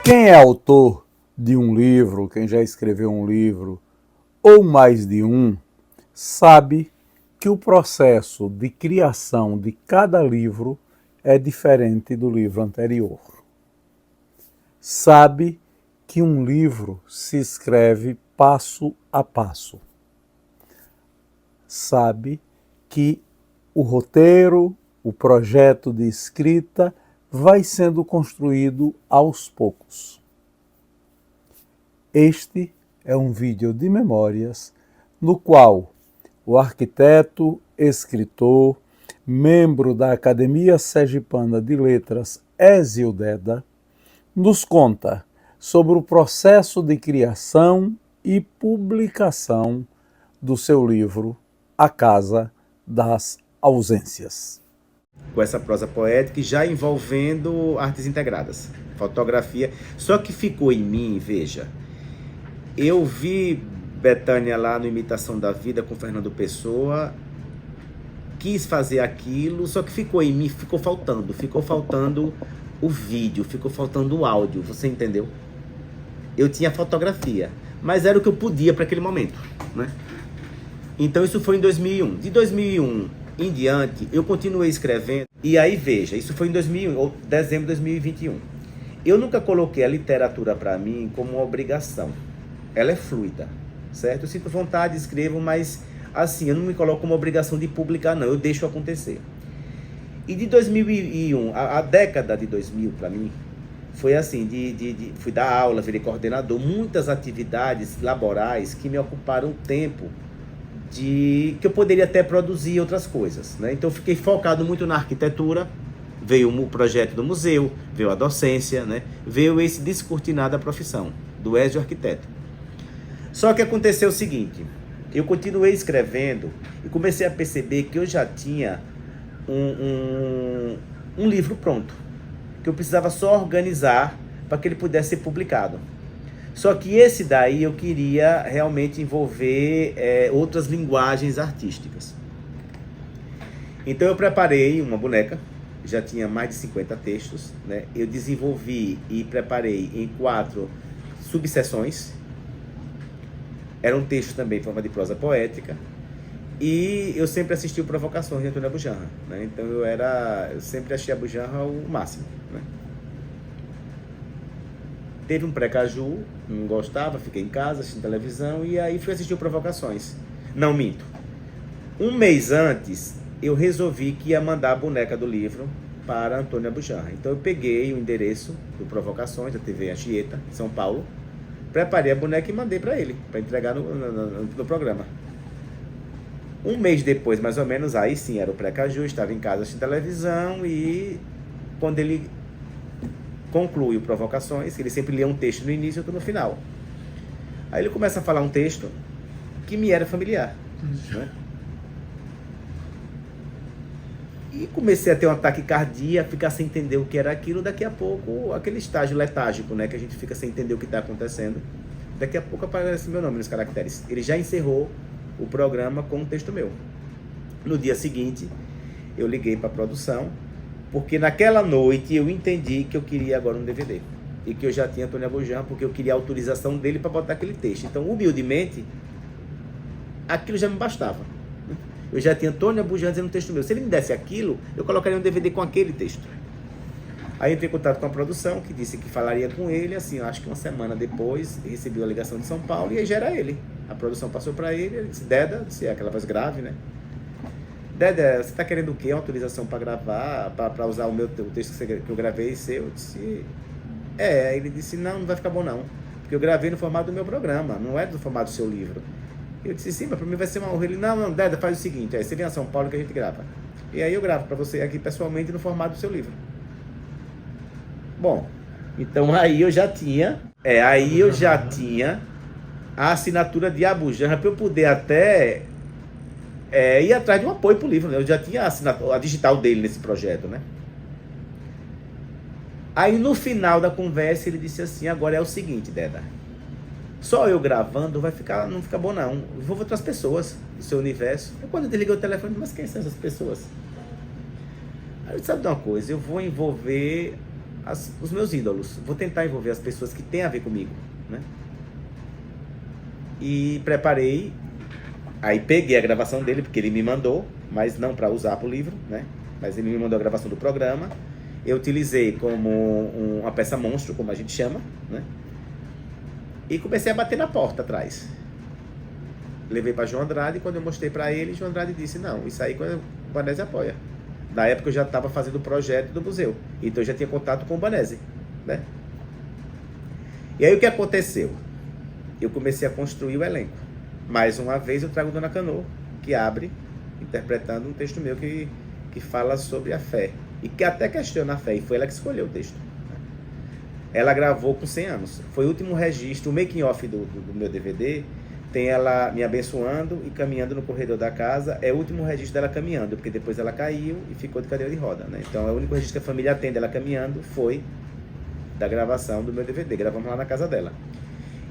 Quem é autor de um livro, quem já escreveu um livro, ou mais de um, sabe que o processo de criação de cada livro é diferente do livro anterior. Sabe que um livro se escreve passo a passo. Sabe que o roteiro, o projeto de escrita vai sendo construído aos poucos. Este é um vídeo de memórias no qual o arquiteto, escritor, membro da Academia Sergipana de Letras, Ézio Deda, nos conta sobre o processo de criação e publicação do seu livro A Casa das Ausências. Com essa prosa poética e já envolvendo artes integradas, fotografia, só que ficou em mim, veja, eu vi Bethânia lá no Imitação da Vida com Fernando Pessoa, quis fazer aquilo, só que ficou em mim, ficou faltando o vídeo, ficou faltando o áudio, você entendeu? Eu tinha fotografia, mas era o que eu podia para aquele momento, né? Então isso foi em 2001. De 2001 em diante, eu continuei escrevendo. E aí, veja, isso foi em 2001, ou dezembro de 2021. Eu nunca coloquei a literatura para mim como uma obrigação. Ela é fluida, certo? Eu sinto vontade, escrevo, mas assim, eu não me coloco como obrigação de publicar, não. Eu deixo acontecer. E de 2001, a década de 2000 para mim, foi assim, fui dar aula, virei coordenador, muitas atividades laborais que me ocuparam tempo que eu poderia até produzir outras coisas, né? Então eu fiquei focado muito na arquitetura, veio o projeto do museu, veio a docência, né? Veio esse descortinar da profissão, do Ézio arquiteto. Só que aconteceu o seguinte, eu continuei escrevendo e comecei a perceber que eu já tinha um livro pronto, que eu precisava só organizar para que ele pudesse ser publicado. Só que esse daí eu queria realmente envolver outras linguagens artísticas. Então eu preparei uma boneca, já tinha mais de 50 textos, né? Eu desenvolvi e preparei em 4 subseções. Era um texto também em forma de prosa poética. E eu sempre assisti o Provocações de Antônio Abujamra, né? Então eu sempre achei Abujamra o máximo, né? Teve um pré-caju, não gostava, fiquei em casa assistindo televisão e aí fui assistir o Provocações. Não, minto. Um mês antes, eu resolvi que ia mandar a boneca do livro para Antônio Abujamra. Então eu peguei o endereço do Provocações, da TV Anchieta, São Paulo, preparei a boneca e mandei para ele, para entregar no programa. Um mês depois, mais ou menos, aí sim, era o pré-caju, estava em casa assistindo televisão e quando ele conclui o Provocações, ele sempre lia um texto no início e outro no final. Aí ele começa a falar um texto que me era familiar, né? E comecei a ter um ataque cardíaco, ficar sem entender o que era aquilo. Daqui a pouco, aquele estágio letárgico, né, que a gente fica sem entender o que está acontecendo. Daqui a pouco aparece meu nome nos caracteres. Ele já encerrou o programa com um texto meu. No dia seguinte, eu liguei para a produção, porque naquela noite eu entendi que eu queria agora um DVD. E que eu já tinha Antônio Abujamra, porque eu queria a autorização dele para botar aquele texto. Então, humildemente, aquilo já me bastava. Eu já tinha Antônio Abujamra dizendo um texto meu. Se ele me desse aquilo, eu colocaria um DVD com aquele texto. Aí entrei em contato com a produção, que disse que falaria com ele, assim, eu acho que uma semana depois, recebi a ligação de São Paulo, e aí já era ele. A produção passou para ele disse, Deda, disse, aquela voz grave, né? Deda, você tá querendo o quê? Uma autorização para gravar, para usar o texto que eu gravei seu? Eu disse, ele disse, não vai ficar bom não, porque eu gravei no formato do meu programa, não é do formato do seu livro. Eu disse, sim, mas para mim vai ser uma honra. Ele, não, Deda, faz o seguinte, você vem a São Paulo que a gente grava. E aí eu gravo para você aqui pessoalmente no formato do seu livro. Bom, então aí eu já tinha a assinatura de Abujamra para eu poder até ir atrás de um apoio para o livro, né? Eu já tinha a digital dele nesse projeto, né? Aí no final da conversa ele disse assim, agora é o seguinte, Deda, só eu gravando não fica bom não, envolva outras pessoas do seu universo. Eu quando eu desliguei o telefone, mas quem são essas pessoas? Aí eu disse, sabe de uma coisa, eu vou envolver os meus ídolos, vou tentar envolver as pessoas que têm a ver comigo, né? E preparei, aí peguei a gravação dele, porque ele me mandou, mas não para usar para o livro, né? Mas ele me mandou a gravação do programa, eu utilizei como uma peça monstro, como a gente chama, né? E comecei a bater na porta atrás. Levei para João Andrade, e quando eu mostrei para ele, João Andrade disse, não, isso aí o Banese apoia. Na época eu já estava fazendo o projeto do museu, então eu já tinha contato com o Banese, né? E aí o que aconteceu? Eu comecei a construir o elenco. Mais uma vez eu trago Dona Canoa, que abre, interpretando um texto meu que fala sobre a fé. E que até questiona a fé, e foi ela que escolheu o texto. Ela gravou com 100 anos. Foi o último registro, o making off do meu DVD, tem ela me abençoando e caminhando no corredor da casa. É o último registro dela caminhando, porque depois ela caiu e ficou de cadeira de roda, né? Então é o único registro que a família tem dela caminhando, foi da gravação do meu DVD. Gravamos lá na casa dela.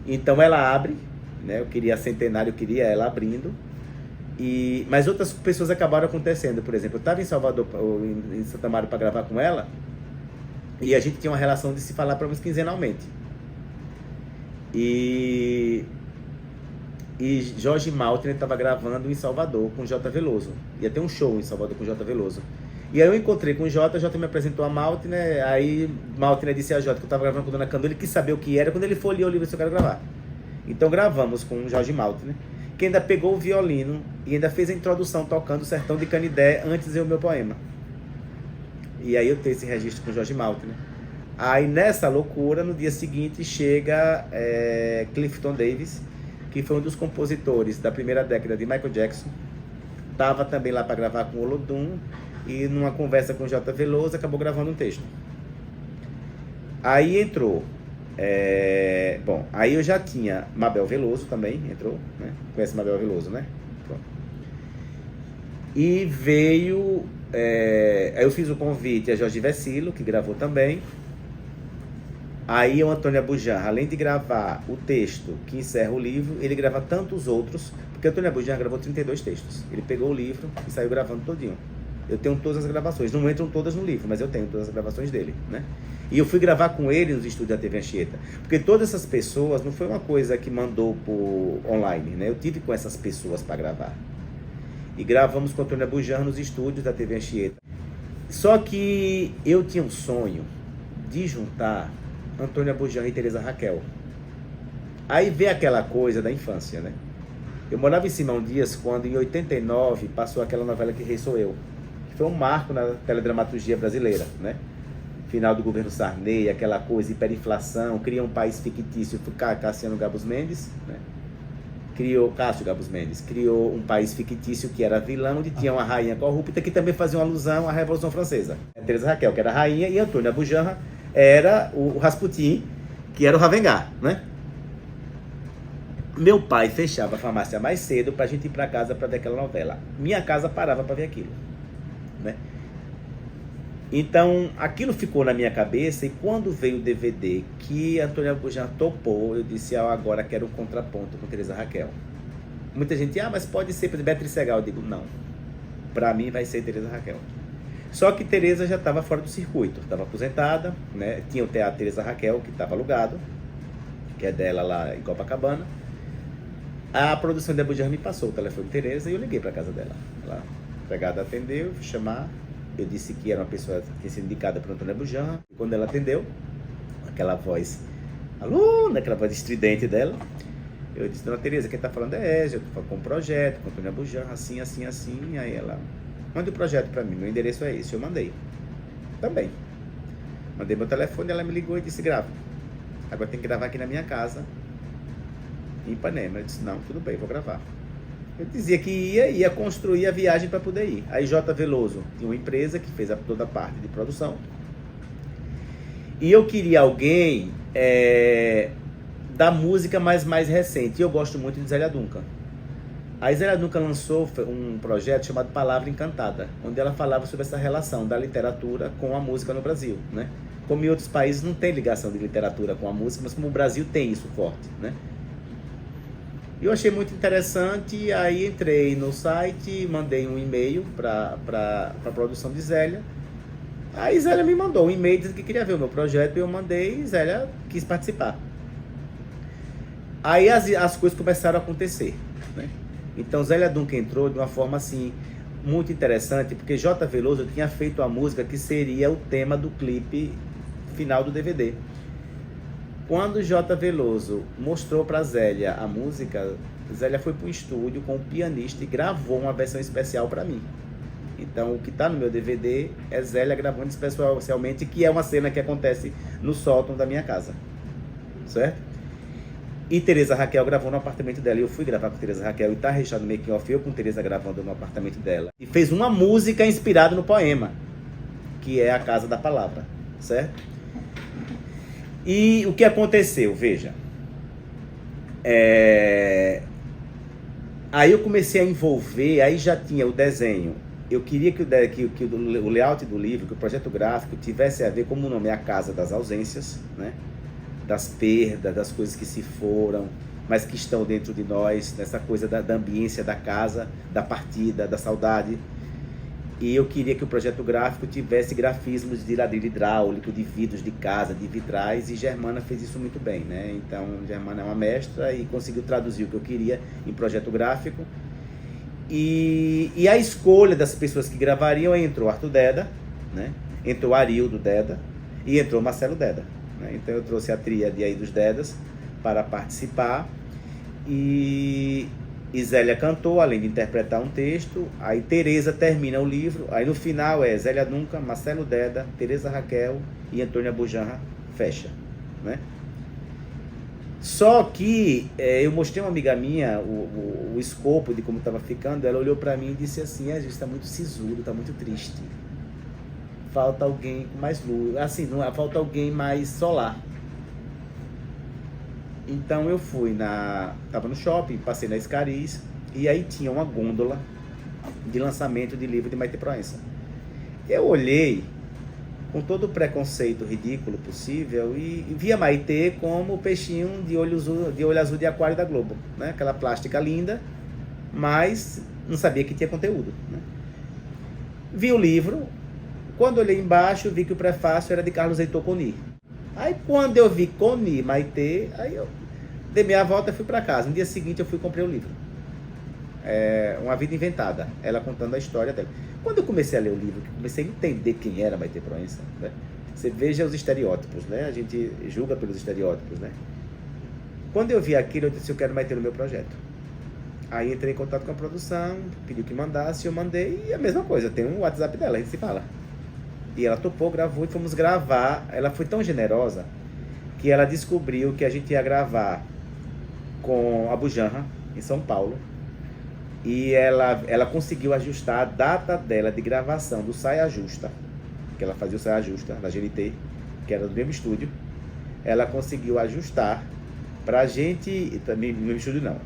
Então ela abre, né? Eu queria a Centenário, eu queria ela abrindo. Mas outras pessoas acabaram acontecendo. Por exemplo, eu estava em Salvador, em Santa Maria, para gravar com ela, e a gente tinha uma relação de se falar pelo menos quinzenalmente. E Jorge Maltner estava gravando em Salvador com J. Veloso. Ia ter um show em Salvador com J. Veloso. E aí eu encontrei com o J me apresentou a Maltner, aí Maltner disse a J que eu estava gravando com a Dona Canoa, ele quis saber o que era, quando ele folheou o livro, eu quero gravar. Então gravamos com o Jorge Maltner, que ainda pegou o violino e ainda fez a introdução tocando o Sertão de Canidé antes de o meu poema. E aí eu tenho esse registro com o Jorge Maltner. Aí nessa loucura, no dia seguinte, chega Clifton Davis, que foi um dos compositores da primeira década de Michael Jackson. Estava também lá para gravar com o Olodum, e numa conversa com o J. Veloso, acabou gravando um texto. Aí entrou... aí eu já tinha Mabel Veloso também, entrou, né? Conhece Mabel Veloso, né? Pronto. E veio... aí eu fiz o convite a Jorge Vecilo, que gravou também. Aí o Antônio Abujamra, além de gravar o texto que encerra o livro, ele grava tantos outros, porque o Antônio Abujamra gravou 32 textos. Ele pegou o livro e saiu gravando todinho. Eu tenho todas as gravações, não entram todas no livro, mas eu tenho todas as gravações dele, né? E eu fui gravar com ele nos estúdios da TV Anchieta, porque todas essas pessoas, não foi uma coisa que mandou por online, né? Eu tive com essas pessoas para gravar. E gravamos com o Antônio Abujamra nos estúdios da TV Anchieta. Só que eu tinha um sonho de juntar Antônio Abujamra e Teresa Raquel. Aí veio aquela coisa da infância, né? Eu morava em Simão Dias quando, em 89, passou aquela novela Que Rei Sou Eu, que foi um marco na teledramaturgia brasileira, né? Final do governo Sarney, aquela coisa, hiperinflação, cria um país fictício, Cássio Gabus Mendes, né? Cássio Gabus Mendes, criou um país fictício que era vilão, onde tinha uma rainha corrupta que também fazia uma alusão à Revolução Francesa. Teresa Raquel, que era a rainha, e Antônio Abujamra era o Rasputin, que era o Ravengar, né? Meu pai fechava a farmácia mais cedo pra gente ir pra casa pra ver aquela novela. Minha casa parava pra ver aquilo, né? Então, aquilo ficou na minha cabeça, e quando veio o DVD que Antônio Abujamra topou, eu disse, agora quero um contraponto com Teresa Raquel. Muita gente, mas pode ser Beatriz Segal. Eu digo, não. Pra mim vai ser Teresa Raquel. Só que Teresa já estava fora do circuito, estava aposentada, né? Tinha o Teatro Teresa Raquel, que estava alugado, que é dela lá em Copacabana. A produção de Abujamra me passou o telefone de Teresa e eu liguei para casa dela. A empregada atendeu, fui chamar. Eu disse que era uma pessoa que tinha sido indicada por Antônio Abujamra. E quando ela atendeu, aquela voz, alô, aquela voz estridente dela, eu disse, Dona Teresa, quem está falando é Ézio, eu estou com um projeto, com Antônio Abujamra, assim, assim, assim. Aí ela, mande o projeto para mim, meu endereço é esse. Eu mandei. Também. Mandei meu telefone, ela me ligou e disse, grava. Agora tem que gravar aqui na minha casa, em Ipanema. Eu disse, não, tudo bem, vou gravar. Eu dizia que ia construir a viagem para poder ir. Aí J. Veloso tinha uma empresa que fez toda a parte de produção. E eu queria alguém da música mais recente. E eu gosto muito de Zélia Duncan. A Zélia Duncan lançou um projeto chamado Palavra Encantada, onde ela falava sobre essa relação da literatura com a música no Brasil, né? Como em outros países não tem ligação de literatura com a música, mas como o Brasil tem isso forte, né? Eu achei muito interessante, aí entrei no site, mandei um e-mail para a produção de Zélia. Aí Zélia me mandou um e-mail dizendo que queria ver o meu projeto, e eu mandei, e Zélia quis participar. Aí as coisas começaram a acontecer, né? Então Zélia Duncan entrou de uma forma assim muito interessante, porque J. Veloso tinha feito a música que seria o tema do clipe final do DVD. Quando J. Veloso mostrou para Zélia a música, Zélia foi para o estúdio com o pianista e gravou uma versão especial para mim. Então o que está no meu DVD é Zélia gravando especialmente, que é uma cena que acontece no sótão da minha casa, certo? E Tereza Raquel gravou no apartamento dela. E eu fui gravar com Tereza Raquel e tá registrado no making off eu com Tereza gravando no apartamento dela. E fez uma música inspirada no poema, que é A Casa da Palavra, certo? E o que aconteceu? Veja. Aí eu comecei a envolver, aí já tinha o desenho. Eu queria que o layout do livro, que o projeto gráfico tivesse a ver, como o nome é A Casa das Ausências, né? Das perdas, das coisas que se foram, mas que estão dentro de nós, nessa coisa da ambiência da casa, da partida, da saudade. E eu queria que o projeto gráfico tivesse grafismos de ladrilho hidráulico, de vidros de casa, de vitrais, e Germana fez isso muito bem, né? Então, Germana é uma mestra e conseguiu traduzir o que eu queria em projeto gráfico. E a escolha das pessoas que gravariam, entrou Arthur Deda, né? Entrou Arildo Deda e entrou Marcelo Deda. Então eu trouxe a tríade aí dos Dedas para participar, e Zélia cantou, além de interpretar um texto. Aí Tereza termina o livro, aí no final é Zélia Duncan, Marcelo Deda, Tereza Raquel e Antônia Bujanra fecha, né? Só que eu mostrei a uma amiga minha o escopo de como estava ficando. Ela olhou para mim e disse assim: a gente está muito sisudo, está muito triste. Falta alguém com mais luz, assim, não, falta alguém mais solar. Então eu tava no shopping, passei na Escariz, e aí tinha uma gôndola de lançamento de livro de Maitê Proença. Eu olhei com todo o preconceito ridículo possível e via Maitê como o peixinho de olho azul de aquário da Globo, né? Aquela plástica linda, mas não sabia que tinha conteúdo, né? Vi o livro. Quando olhei embaixo, vi que o prefácio era de Carlos Heitor Coni. Aí quando eu vi Coni, Maitê, aí eu dei meia volta e fui para casa. No dia seguinte eu fui e comprei o livro. Uma Vida Inventada, ela contando a história dela. Quando eu comecei a ler o livro, comecei a entender quem era Maitê Proença, né? Você veja os estereótipos, né? A gente julga pelos estereótipos, né? Quando eu vi aquilo, eu disse: eu quero Maitê no meu projeto. Aí entrei em contato com a produção, pediu que mandasse, eu mandei, e a mesma coisa, tem um WhatsApp dela, a gente se fala. E ela topou, gravou e fomos gravar. Ela foi tão generosa que ela descobriu que a gente ia gravar com a Bujanra, em São Paulo. E ela conseguiu ajustar a data dela de gravação do Saia Justa, que ela fazia o Saia Justa, da GNT, que era do mesmo estúdio. Ela conseguiu ajustar pra gente, também no mesmo estúdio não.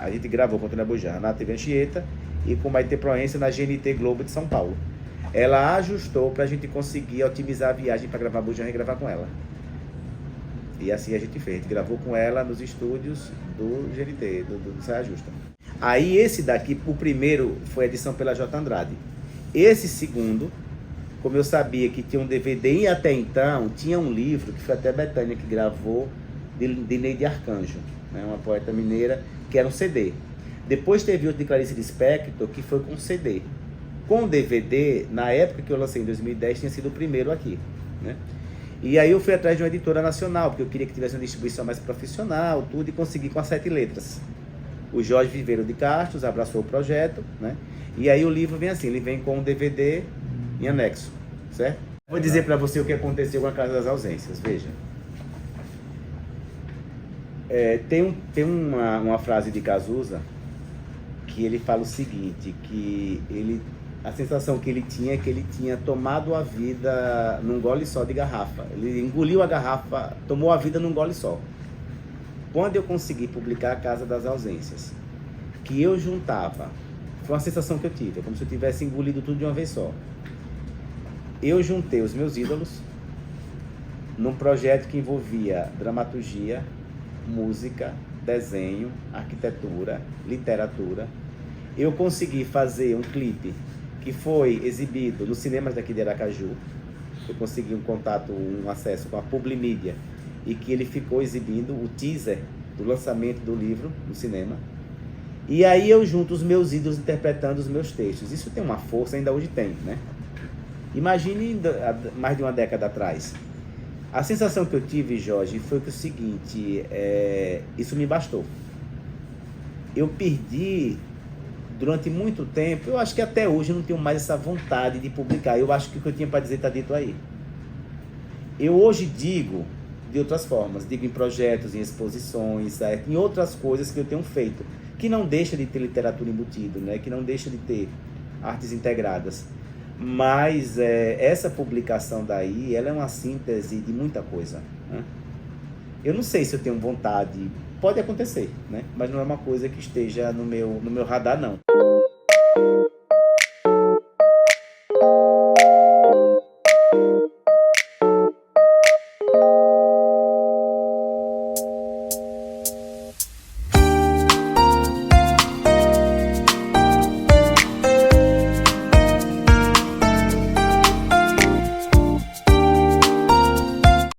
A gente gravou com a Antônia Bujanra na TV Anchieta e com Maitê Proença na GNT Globo de São Paulo. Ela ajustou pra gente conseguir otimizar a viagem para gravar Bujanra e gravar com ela. E assim a gente fez. A gente gravou com ela nos estúdios do GNT, do Saia Justa. Aí esse daqui, o primeiro, foi edição pela J. Andrade. Esse segundo, como eu sabia que tinha um DVD e até então tinha um livro, que foi até Betânia que gravou, de Neide Arcanjo, né, uma poeta mineira, que era um CD. Depois teve outro de Clarice Lispector, que foi com CD. Com DVD, na época que eu lancei em 2010, tinha sido o primeiro aqui, né? E aí eu fui atrás de uma editora nacional, porque eu queria que tivesse uma distribuição mais profissional, tudo, e consegui com as 7 letras. O Jorge Viveiro de Castros abraçou o projeto, né? E aí o livro vem assim, ele vem com um DVD em anexo, certo? Vou dizer para você o que aconteceu com a Casa das Ausências, veja. Tem uma frase de Cazuza que ele fala o seguinte, que a sensação que ele tinha é que ele tinha tomado a vida num gole só de garrafa. Ele engoliu a garrafa, tomou a vida num gole só. Quando eu consegui publicar A Casa das Ausências, que eu juntava, foi uma sensação que eu tive, é como se eu tivesse engolido tudo de uma vez só. Eu juntei os meus ídolos num projeto que envolvia dramaturgia, música, desenho, arquitetura, literatura. Eu consegui fazer um clipe que foi exibido nos cinemas daqui de Aracaju, eu consegui um contato, um acesso com a Publimídia, e que ele ficou exibindo o teaser do lançamento do livro no cinema. E aí eu junto os meus ídolos interpretando os meus textos. Isso tem uma força, ainda hoje tem, né? Imagine mais de uma década atrás. A sensação que eu tive, Jorge, foi que o seguinte, isso me bastou. Eu perdi, durante muito tempo, eu acho que até hoje eu não tenho mais essa vontade de publicar. Eu acho que o que eu tinha para dizer está dito aí. Eu hoje digo de outras formas, digo em projetos, em exposições, em outras coisas que eu tenho feito, que não deixa de ter literatura embutido, né? Que não deixa de ter artes integradas. Mas essa publicação daí, ela é uma síntese de muita coisa, né? Eu não sei se eu tenho vontade, pode acontecer, né? Mas não é uma coisa que esteja no meu radar, não.